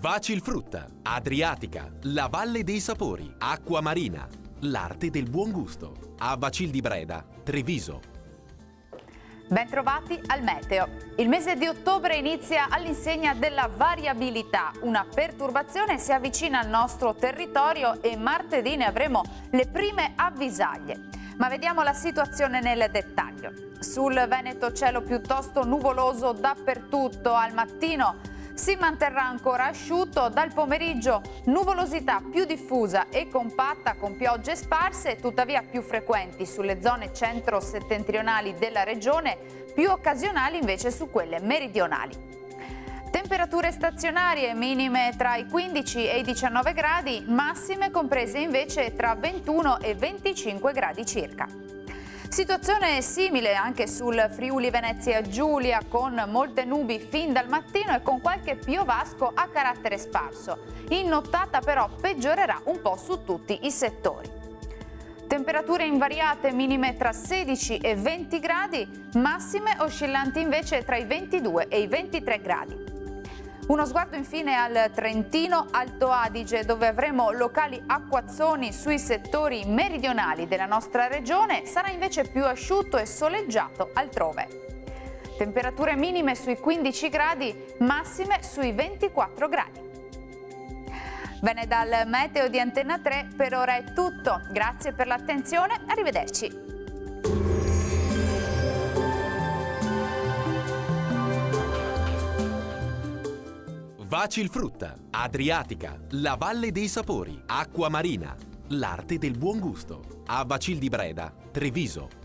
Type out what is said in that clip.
Vacilfrutta, Adriatica, la Valle dei Sapori, Acqua Marina, l'arte del buon gusto. A Vacil di Breda, Treviso. Bentrovati al meteo. Il mese di ottobre inizia all'insegna della variabilità. Una perturbazione si avvicina al nostro territorio e martedì ne avremo le prime avvisaglie. Ma vediamo la situazione nel dettaglio. Sul Veneto cielo piuttosto nuvoloso dappertutto. Al mattino si manterrà ancora asciutto, dal pomeriggio nuvolosità più diffusa e compatta con piogge sparse, tuttavia più frequenti sulle zone centro-settentrionali della regione, più occasionali invece su quelle meridionali. Temperature stazionarie minime tra i 15 e i 19 gradi, massime comprese invece tra 21 e 25 gradi circa. Situazione simile anche sul Friuli Venezia Giulia, con molte nubi fin dal mattino e con qualche piovasco a carattere sparso. In nottata però peggiorerà un po' su tutti i settori. Temperature invariate minime tra 16 e 20 gradi, massime oscillanti invece tra i 22 e i 23 gradi. Uno sguardo infine al Trentino Alto Adige, dove avremo locali acquazzoni sui settori meridionali della nostra regione, sarà invece più asciutto e soleggiato altrove. Temperature minime sui 15 gradi, massime sui 24 gradi. Bene, dal meteo di Antenna 3 per ora è tutto. Grazie per l'attenzione, arrivederci. Vacilfrutta, Adriatica, la Valle dei Sapori, Acqua Marina, l'arte del buon gusto. A Vacil di Breda, Treviso.